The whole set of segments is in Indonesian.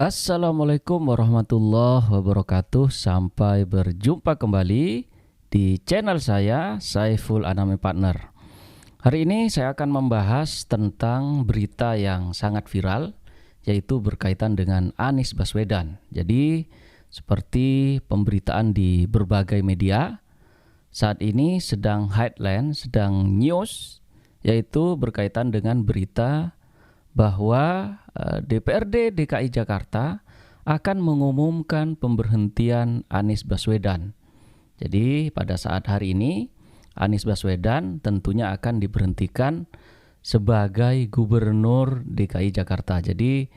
Assalamualaikum warahmatullahi wabarakatuh. Sampai berjumpa kembali di channel saya, Saiful Anami Partner. Hari ini saya akan membahas tentang berita yang sangat viral, yaitu berkaitan dengan Anies Baswedan. Jadi, seperti pemberitaan di berbagai media, saat ini sedang headline, sedang news, yaitu berkaitan dengan berita bahwa DPRD DKI Jakarta akan mengumumkan pemberhentian Anies Baswedan. Jadi pada saat hari ini Anies Baswedan tentunya akan diberhentikan sebagai Gubernur DKI Jakarta. Jadi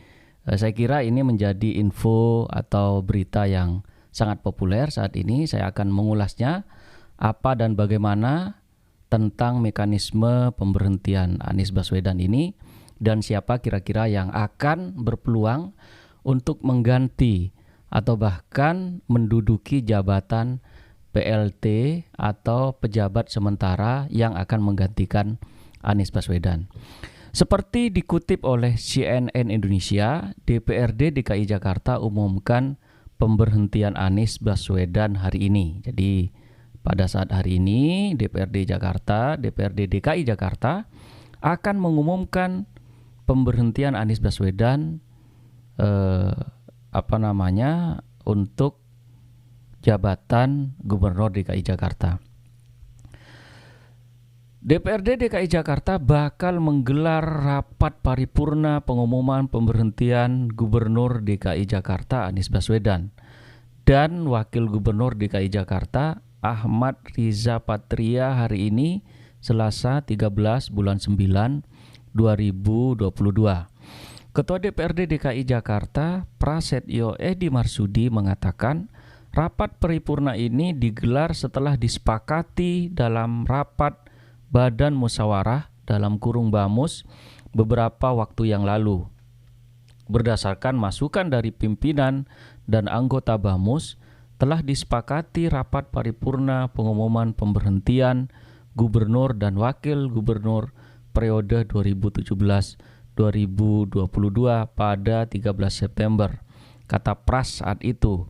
saya kira ini menjadi info atau berita yang sangat populer saat ini. Saya akan mengulasnya apa dan bagaimana tentang mekanisme pemberhentian Anies Baswedan ini dan siapa kira-kira yang akan berpeluang untuk mengganti atau bahkan menduduki jabatan PLT atau pejabat sementara yang akan menggantikan Anies Baswedan. Seperti dikutip oleh CNN Indonesia, DPRD DKI Jakarta umumkan pemberhentian Anies Baswedan hari ini. Jadi pada saat hari ini DPRD DKI Jakarta akan mengumumkan pemberhentian Anies Baswedan untuk jabatan Gubernur DKI Jakarta. DPRD DKI Jakarta bakal menggelar rapat paripurna pengumuman pemberhentian Gubernur DKI Jakarta Anies Baswedan dan Wakil Gubernur DKI Jakarta Ahmad Riza Patria hari ini Selasa 13 bulan 9 2022. Ketua DPRD DKI Jakarta Prasetyo Edy Marsudi mengatakan rapat paripurna ini digelar setelah disepakati dalam rapat Badan Musyawarah (BAMUS) beberapa waktu yang lalu. Berdasarkan masukan dari pimpinan dan anggota BAMUS, telah disepakati rapat paripurna pengumuman pemberhentian Gubernur dan Wakil Gubernur periode 2017-2022 pada 13 September, kata Pras saat itu.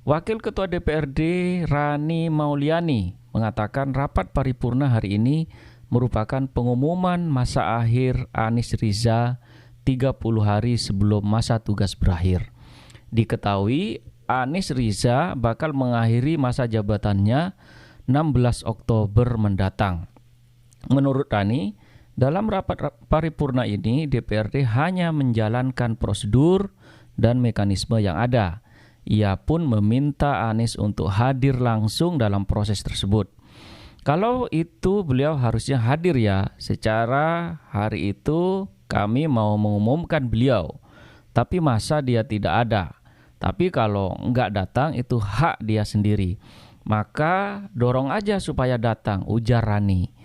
Wakil Ketua DPRD Rani Mauliani mengatakan rapat paripurna hari ini merupakan pengumuman masa akhir Anies Riza 30 hari sebelum masa tugas berakhir. Diketahui Anies Riza bakal mengakhiri masa jabatannya 16 Oktober mendatang. Menurut Rani, dalam rapat paripurna ini, DPRD hanya menjalankan prosedur dan mekanisme yang ada. Ia pun meminta Anies untuk hadir langsung dalam proses tersebut. Kalau itu beliau harusnya hadir ya, secara hari itu kami mau mengumumkan beliau. Tapi masa dia tidak ada? Tapi kalau enggak datang itu hak dia sendiri. Maka dorong aja supaya datang, ujar Rani.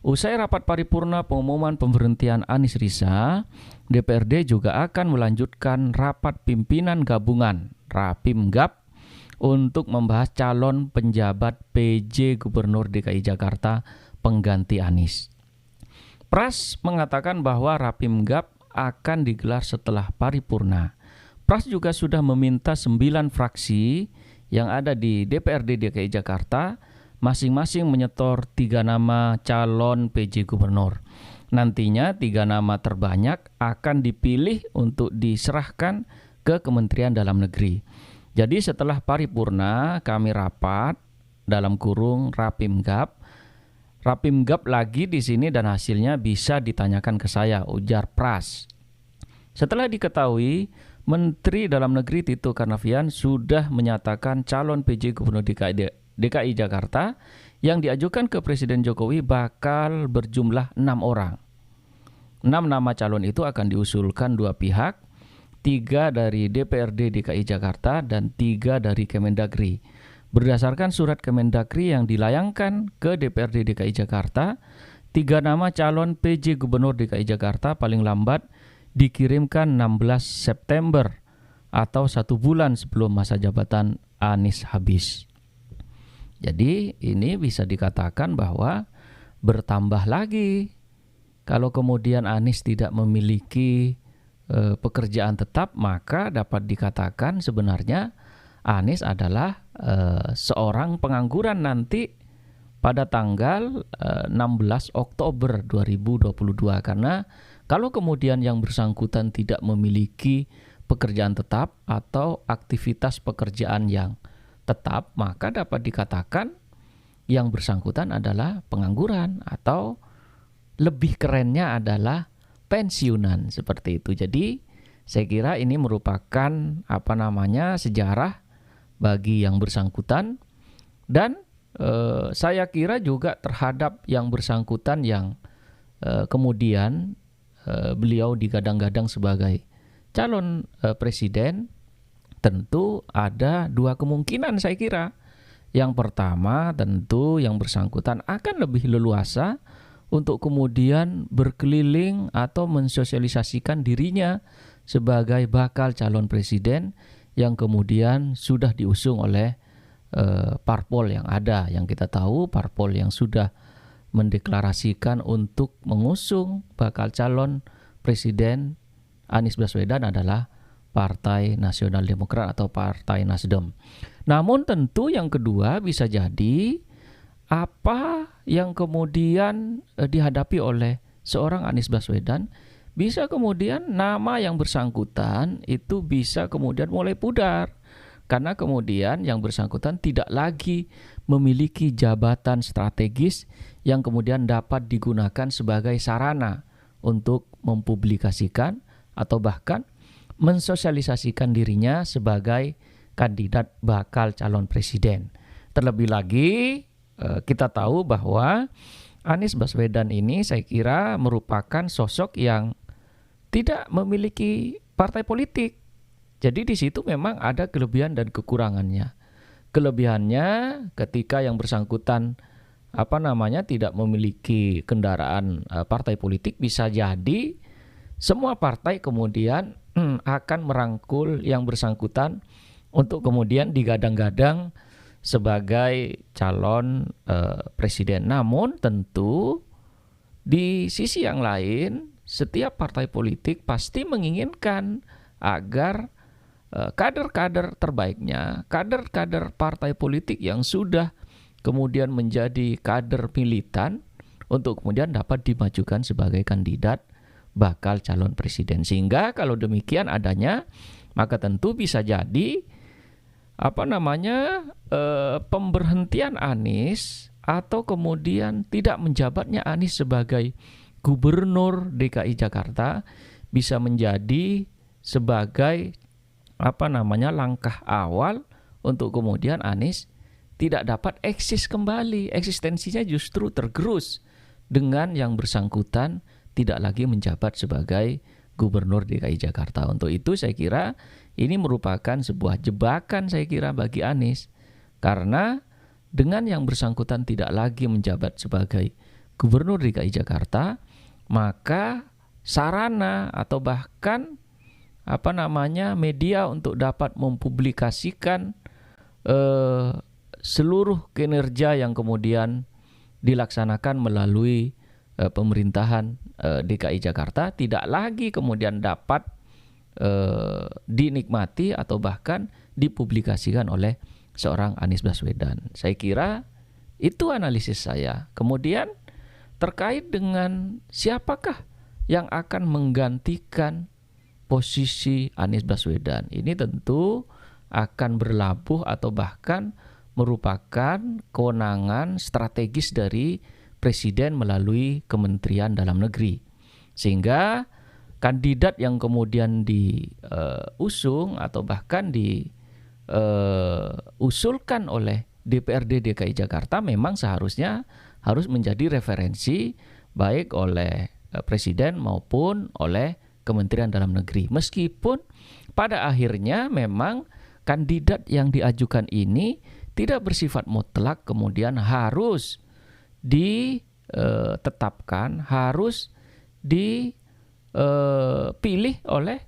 Usai rapat paripurna pengumuman pemberhentian Anies Riza, DPRD juga akan melanjutkan rapat pimpinan gabungan Rapimgab untuk membahas calon penjabat PJ Gubernur DKI Jakarta pengganti Anies. Pras mengatakan bahwa Rapimgab akan digelar setelah paripurna. Pras juga sudah meminta 9 fraksi yang ada di DPRD DKI Jakarta masing-masing menyetor 3 nama calon PJ Gubernur. Nantinya 3 nama terbanyak akan dipilih untuk diserahkan ke Kementerian Dalam Negeri. Jadi setelah paripurna kami rapat dalam kurung Rapimgab lagi di sini dan hasilnya bisa ditanyakan ke saya, ujar Pras. Setelah diketahui Menteri Dalam Negeri Tito Karnavian sudah menyatakan calon PJ Gubernur DKI Jakarta yang diajukan ke Presiden Jokowi bakal berjumlah 6 orang. 6 nama calon itu akan diusulkan 2 pihak, 3 dari DPRD DKI Jakarta dan 3 dari Kemendagri. Berdasarkan surat Kemendagri yang dilayangkan ke DPRD DKI Jakarta, 3 nama calon PJ Gubernur DKI Jakarta paling lambat dikirimkan 16 September atau 1 bulan sebelum masa jabatan Anies habis. Jadi ini bisa dikatakan bahwa bertambah lagi kalau kemudian Anies tidak memiliki pekerjaan tetap, maka dapat dikatakan sebenarnya Anies adalah seorang pengangguran nanti pada tanggal 16 Oktober 2022. Karena kalau kemudian yang bersangkutan tidak memiliki pekerjaan tetap atau aktivitas pekerjaan yang tetap, maka dapat dikatakan yang bersangkutan adalah pengangguran atau lebih kerennya adalah pensiunan, seperti itu. Jadi saya kira ini merupakan sejarah bagi yang bersangkutan, dan saya kira juga terhadap yang bersangkutan yang kemudian beliau digadang-gadang sebagai calon presiden. Tentu ada dua kemungkinan saya kira. Yang pertama, tentu yang bersangkutan akan lebih leluasa untuk kemudian berkeliling atau mensosialisasikan dirinya sebagai bakal calon presiden yang kemudian sudah diusung oleh parpol yang ada. Yang kita tahu parpol yang sudah mendeklarasikan untuk mengusung bakal calon presiden Anies Baswedan adalah Partai Nasional Demokrat atau Partai Nasdem. Namun tentu yang kedua bisa jadi apa yang kemudian dihadapi oleh seorang Anies Baswedan, bisa kemudian nama yang bersangkutan itu bisa kemudian mulai pudar. Karena kemudian yang bersangkutan tidak lagi memiliki jabatan strategis yang kemudian dapat digunakan sebagai sarana untuk mempublikasikan atau bahkan mensosialisasikan dirinya sebagai kandidat bakal calon presiden. Terlebih lagi kita tahu bahwa Anies Baswedan ini saya kira merupakan sosok yang tidak memiliki partai politik. Jadi di situ memang ada kelebihan dan kekurangannya. Kelebihannya ketika yang bersangkutan tidak memiliki kendaraan partai politik, bisa jadi semua partai kemudian akan merangkul yang bersangkutan untuk kemudian digadang-gadang sebagai calon presiden. Namun tentu di sisi yang lain, setiap partai politik pasti menginginkan agar kader-kader terbaiknya, kader-kader partai politik yang sudah kemudian menjadi kader militan untuk kemudian dapat dimajukan sebagai kandidat bakal calon presiden. Sehingga kalau demikian adanya, maka tentu bisa jadi pemberhentian Anies atau kemudian tidak menjabatnya Anies sebagai gubernur DKI Jakarta bisa menjadi sebagai langkah awal untuk kemudian Anies tidak dapat eksis kembali. Eksistensinya justru tergerus dengan yang bersangkutan tidak lagi menjabat sebagai gubernur DKI Jakarta. Untuk itu saya kira ini merupakan sebuah jebakan saya kira bagi Anies. Karena dengan yang bersangkutan tidak lagi menjabat sebagai gubernur DKI Jakarta, maka sarana atau bahkan media untuk dapat mempublikasikan seluruh kinerja yang kemudian dilaksanakan melalui pemerintahan DKI Jakarta tidak lagi kemudian dapat dinikmati atau bahkan dipublikasikan oleh seorang Anies Baswedan. Saya kira itu analisis saya. Kemudian terkait dengan siapakah yang akan menggantikan posisi Anies Baswedan, ini tentu akan berlabuh atau bahkan merupakan kewenangan strategis dari Presiden melalui Kementerian Dalam Negeri. Sehingga kandidat yang kemudian diusung atau bahkan diusulkan oleh DPRD DKI Jakarta memang seharusnya harus menjadi referensi baik oleh Presiden maupun oleh Kementerian Dalam Negeri. Meskipun pada akhirnya memang kandidat yang diajukan ini tidak bersifat mutlak kemudian harus ditetapkan, harus dipilih oleh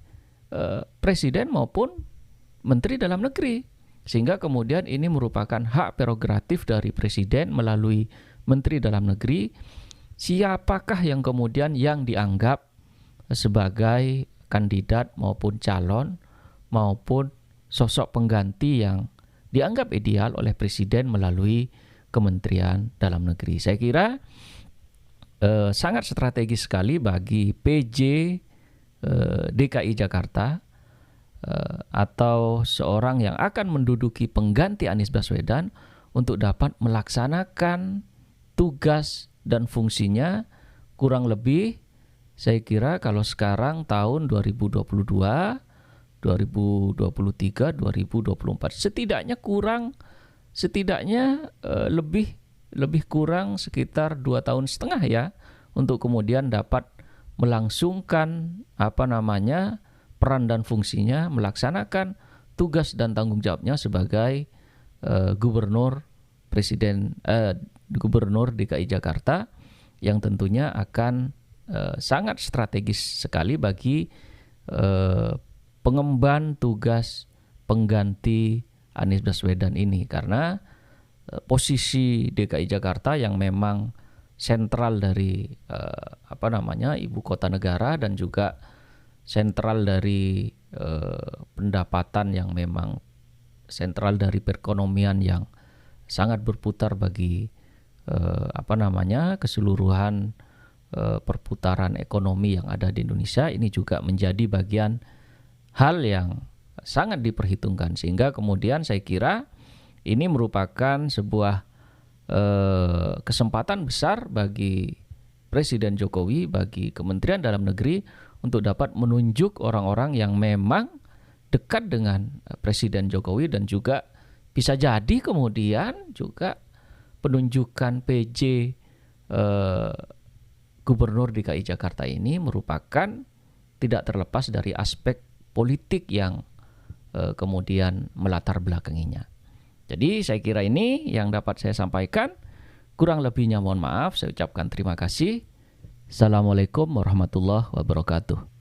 Presiden maupun Menteri Dalam Negeri. Sehingga kemudian ini merupakan hak prerogatif dari Presiden melalui Menteri Dalam Negeri, siapakah yang kemudian yang dianggap sebagai kandidat maupun calon maupun sosok pengganti yang dianggap ideal oleh Presiden melalui Kementerian Dalam Negeri. Saya kira sangat strategis sekali bagi PJ DKI Jakarta atau seorang yang akan menduduki pengganti Anies Baswedan untuk dapat melaksanakan tugas dan fungsinya kurang lebih. Saya kira kalau sekarang tahun 2022, 2023, 2024 setidaknya lebih kurang sekitar 2,5 tahun ya untuk kemudian dapat melangsungkan peran dan fungsinya melaksanakan tugas dan tanggung jawabnya sebagai gubernur DKI Jakarta yang tentunya akan sangat strategis sekali bagi pengemban tugas pengganti Anies Baswedan ini, karena posisi DKI Jakarta yang memang sentral dari ibu kota negara dan juga sentral dari pendapatan yang memang sentral dari perekonomian yang sangat berputar bagi keseluruhan perputaran ekonomi yang ada di Indonesia. Ini juga menjadi bagian hal yang sangat diperhitungkan, sehingga kemudian saya kira ini merupakan sebuah kesempatan besar bagi Presiden Jokowi, bagi Kementerian Dalam Negeri untuk dapat menunjuk orang-orang yang memang dekat dengan Presiden Jokowi, dan juga bisa jadi kemudian juga penunjukan PJ Gubernur DKI Jakarta ini merupakan tidak terlepas dari aspek politik yang kemudian melatar belakanginya. Jadi saya kira ini yang dapat saya sampaikan. Kurang lebihnya mohon maaf, saya ucapkan terima kasih. Assalamualaikum warahmatullahi wabarakatuh.